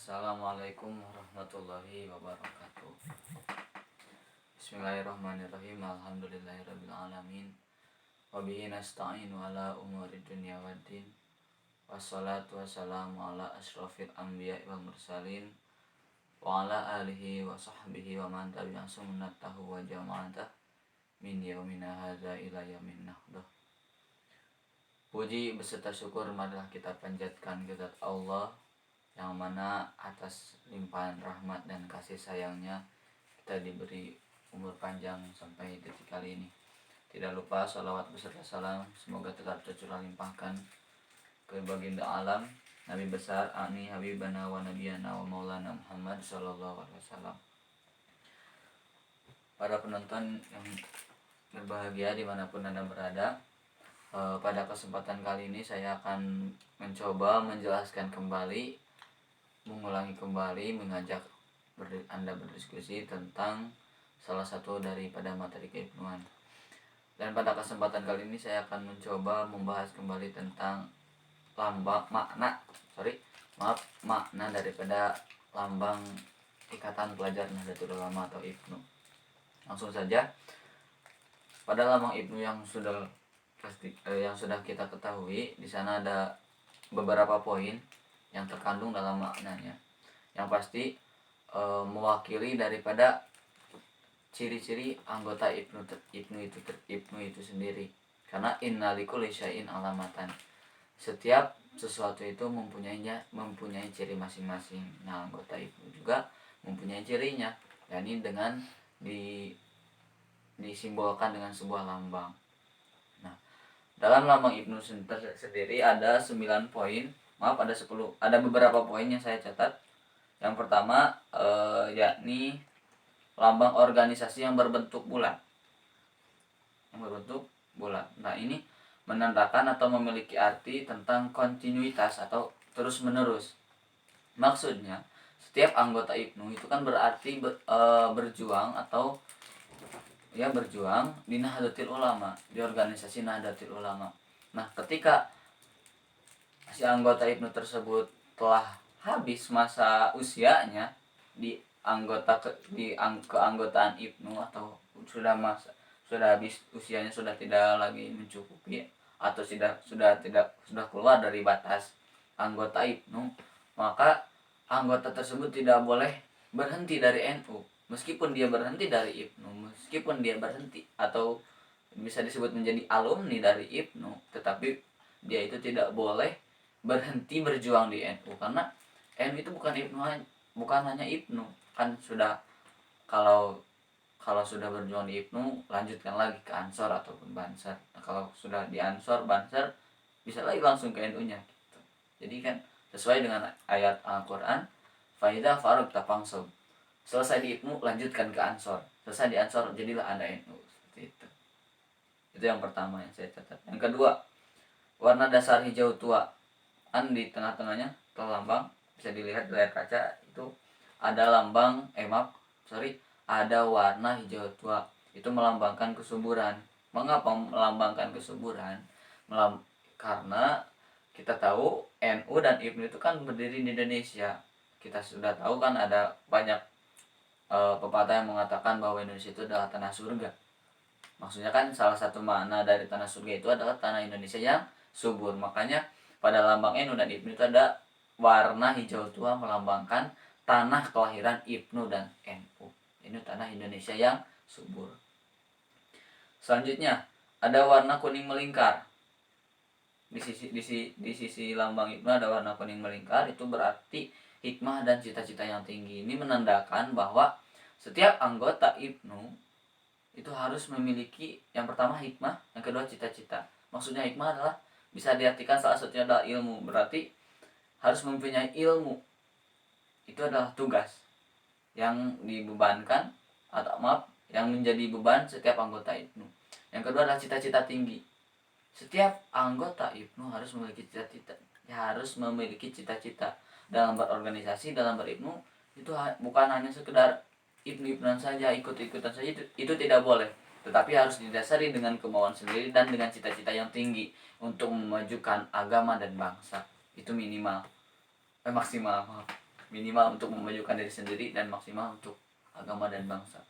Assalamualaikum warahmatullahi wabarakatuh. Bismillahirrahmanirrahim. Alhamdulillahirrabbilalamin. Wabihi nasta'inu ala umuri dunya waddin. Wassalatu wassalamu ala ashrafil anbiya wal mursalin. Wa ala alihi wa sahbihi wa man tabi'a sunnatahu wa jama'atah min yaumina hadza ila yaumin nahdah. Puji beserta syukur marilah kita panjatkan kepada Allah, yang mana atas limpahan rahmat dan kasih sayangnya kita diberi umur panjang sampai detik kali ini. Tidak lupa salawat beserta salam semoga tetap tercurah limpahkan ke baginda alam Nabi besar Ani Habibana wa Nabiyana wa Maulana Muhammad sallallahu alaihi wasallam. Para penonton yang berbahagia dimanapun Anda berada, pada kesempatan kali ini saya akan mencoba menjelaskan kembali, mengulangi kembali, mengajak Anda berdiskusi tentang salah satu daripada materi keibnuan. Dan pada kesempatan kali ini saya akan mencoba membahas kembali tentang makna daripada lambang Ikatan Pelajar Nahdlatul Ulama atau IPNU. Langsung saja, pada lambang IPNU yang sudah kita ketahui, di sana ada beberapa poin yang terkandung dalam maknanya. Yang pasti mewakili daripada ciri-ciri anggota IPNU itu sendiri. Karena innalikulli syai'in alamatan. Setiap sesuatu itu mempunyai ciri masing-masing. Nah, anggota IPNU juga mempunyai cirinya, yakni dengan disimbolkan dengan sebuah lambang. Nah, dalam lambang IPNU sendiri ada 9 poin. Ada beberapa poin yang saya catat. Yang pertama yakni lambang organisasi yang berbentuk bulat. Nah, ini menandakan atau memiliki arti tentang kontinuitas atau terus menerus. Maksudnya, setiap anggota IPNU itu kan berarti berjuang di Nahdlatul Ulama, di organisasi Nahdlatul Ulama. Nah, ketika si anggota IPNU tersebut telah habis masa usianya di keanggotaan IPNU, atau sudah habis usianya, sudah tidak lagi mencukupi, atau sudah keluar dari batas anggota IPNU, maka anggota tersebut tidak boleh berhenti dari NU. Meskipun dia berhenti dari IPNU, meskipun dia berhenti atau bisa disebut menjadi alumni dari IPNU, tetapi dia itu tidak boleh berhenti berjuang di NU, karena NU itu bukan hanya IPNU. Kan sudah, kalau sudah berjuang di IPNU, lanjutkan lagi ke Ansor ataupun Banser. Nah, kalau sudah di Ansor, Banser, bisa lagi langsung ke NU-nya gitu. Jadi kan sesuai dengan ayat Al-Qur'an, faida faragta fansab. Selesai di IPNU, lanjutkan ke Ansor. Selesai di Ansor, jadilah Anda NU. Seperti itu. Itu yang pertama yang saya catat. Yang kedua, warna dasar hijau tua. Di tengah-tengahnya lambang, bisa dilihat di layar kaca, itu ada ada warna hijau tua. Itu melambangkan kesuburan. Mengapa melambangkan kesuburan? Karena kita tahu NU dan IPNU itu kan berdiri di Indonesia. Kita sudah tahu kan ada banyak pepatah yang mengatakan bahwa Indonesia itu adalah tanah surga. Maksudnya kan salah satu makna dari tanah surga itu adalah tanah Indonesia yang subur. Makanya pada lambang NU dan IPNU itu ada warna hijau tua melambangkan tanah kelahiran IPNU dan NU. Ini tanah Indonesia yang subur. Selanjutnya ada warna kuning melingkar. Di sisi lambang IPNU ada warna kuning melingkar. Itu berarti hikmah dan cita-cita yang tinggi. Ini menandakan bahwa setiap anggota IPNU itu harus memiliki, yang pertama hikmah, yang kedua cita-cita. Maksudnya hikmah adalah, bisa diartikan salah satunya adalah ilmu. Berarti harus mempunyai ilmu. Itu adalah tugas yang dibebankan, yang menjadi beban setiap anggota IPNU. Yang kedua adalah cita-cita tinggi. Setiap anggota IPNU harus memiliki cita-cita dalam berorganisasi, dalam berIPNU. Itu bukan hanya sekedar IPNU-IPNUan saja, ikut-ikutan saja, itu tidak boleh. Tetapi harus didasari dengan kemauan sendiri dan dengan cita-cita yang tinggi untuk memajukan agama dan bangsa. Itu maksimal. minimal untuk memajukan diri sendiri dan maksimal untuk agama dan bangsa.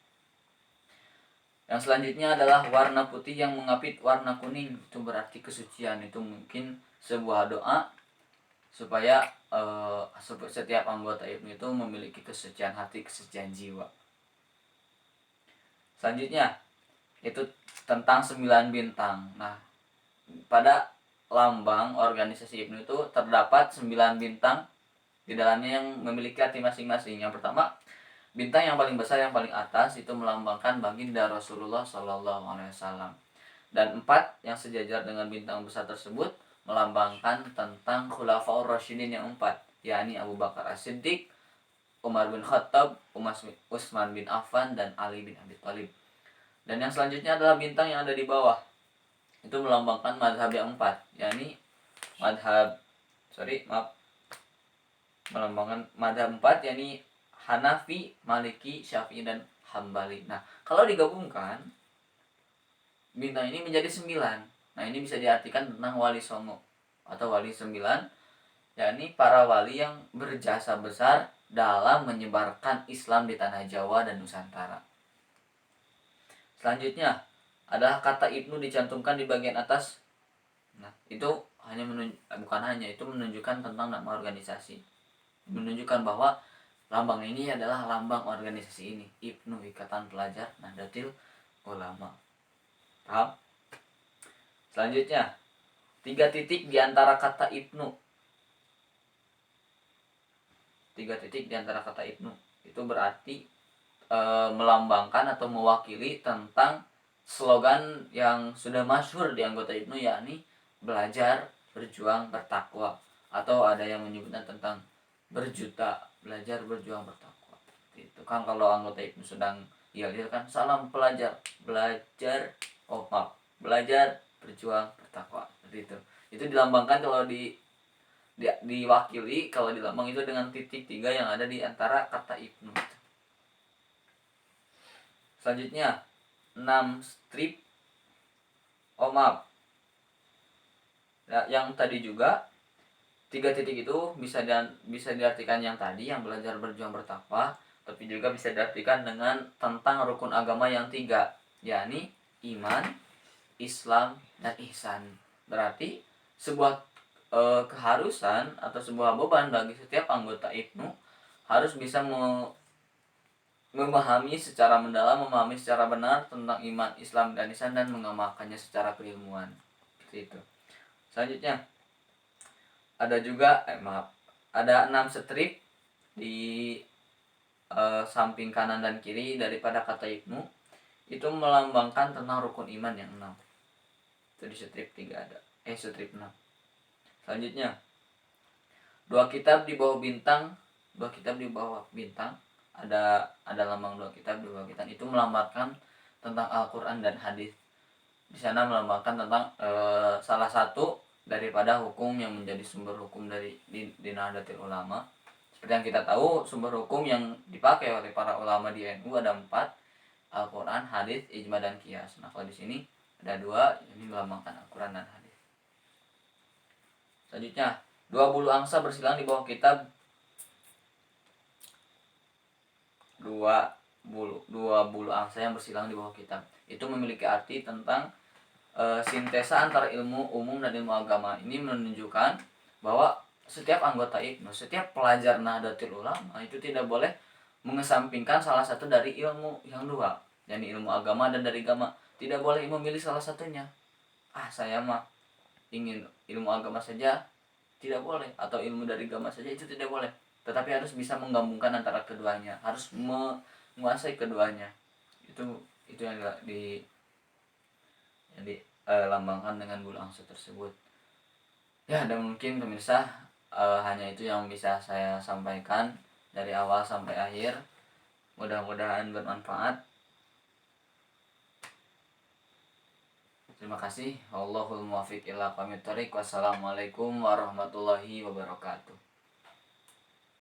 Yang selanjutnya adalah warna putih yang mengapit warna kuning, itu berarti kesucian. Itu mungkin sebuah doa supaya setiap anggota IPNU itu memiliki kesucian hati, kesucian jiwa. Selanjutnya itu tentang 9 bintang. Nah, pada lambang organisasi IPNU itu terdapat 9 bintang di dalamnya yang memiliki arti masing-masing. Yang pertama, bintang yang paling besar yang paling atas itu melambangkan baginda Rasulullah SAW. Dan 4 yang sejajar dengan bintang besar tersebut melambangkan tentang Khulafaur Rasyidin yang 4, yakni Abu Bakar As-Siddiq, Umar bin Khattab, Utsman bin Affan, dan Ali bin Abi Thalib. Dan yang selanjutnya adalah bintang yang ada di bawah. Itu melambangkan madhab yang 4, yakni melambangkan madhab 4, yakni Hanafi, Maliki, Syafi'i, dan Hambali. Nah, kalau digabungkan bintang ini menjadi 9. Nah, ini bisa diartikan tentang wali songo atau wali 9, yakni para wali yang berjasa besar dalam menyebarkan Islam di tanah Jawa dan Nusantara. Selanjutnya adalah kata IPNU dicantumkan di bagian atas. Nah, itu itu menunjukkan tentang nama organisasi. Menunjukkan bahwa lambang ini adalah lambang organisasi ini, IPNU, Ikatan Pelajar Nahdlatul Ulama. Paham? Selanjutnya, 3 titik di antara kata IPNU. 3 titik di antara kata IPNU itu berarti melambangkan atau mewakili tentang slogan yang sudah masyhur di anggota IPNU, yakni belajar, berjuang, bertakwa, atau ada yang menyebutnya tentang berjuta, belajar, berjuang, bertakwa. Itu kan kalau anggota IPNU sedang yel-yel kan, salam pelajar, belajar, belajar, berjuang, bertakwa. Seperti itu. Itu dilambangkan kalau diwakili kalau di lambang itu dengan titik 3 yang ada di antara kata IPNU. Selanjutnya 6 strip yang tadi juga 3 titik itu bisa diartikan yang tadi, yang belajar, berjuang, bertakwa, tapi juga bisa diartikan dengan tentang rukun agama yang 3, yakni iman, Islam, dan ihsan. Berarti sebuah keharusan atau sebuah beban bagi setiap anggota IPNU harus bisa memahami secara mendalam, memahami secara benar tentang iman, Islam, dan ihsan, dan mengamalkannya secara keilmuan. Seperti itu. Selanjutnya ada juga ada 6 strip di samping kanan dan kiri daripada kata IPNU. Itu melambangkan tentang rukun iman yang 6. Itu di strip 3 ada. Strip 6. Selanjutnya 2 kitab di bawah bintang, ada lambang 2 kitab di bawah kitab, itu melambangkan tentang Al-Qur'an dan hadis. Di sana melambangkan tentang salah satu daripada hukum yang menjadi sumber hukum di Nahdlatul Ulama. Seperti yang kita tahu, sumber hukum yang dipakai oleh para ulama di NU ada 4, Al-Qur'an, hadis, ijma, dan qiyas. Nah, kalau di sini ada 2, ini melambangkan Al-Qur'an dan hadis. Selanjutnya 2 bulu angsa bersilang di bawah kitab. 2 bulu angsa yang bersilang di bawah kitab itu memiliki arti tentang sintesa antara ilmu umum dan ilmu agama. Ini menunjukkan bahwa setiap anggota IPNU, setiap pelajar Nahdlatul Ulama itu tidak boleh mengesampingkan salah satu dari ilmu yang 2, yakni ilmu agama dan dari agama. Tidak boleh memilih salah satunya. Saya mah ingin ilmu agama saja, tidak boleh, atau ilmu dari agama saja, itu tidak boleh. Tetapi harus bisa menggabungkan antara keduanya, harus menguasai keduanya. Itu yang dilambangkan dengan bulu angsa tersebut. Ya, dan mungkin pemirsa hanya itu yang bisa saya sampaikan dari awal sampai akhir. Mudah-mudahan bermanfaat. Terima kasih. Wallahul muwaffiq ila aqwamit thoriq. Wassalamualaikum warahmatullahi wabarakatuh.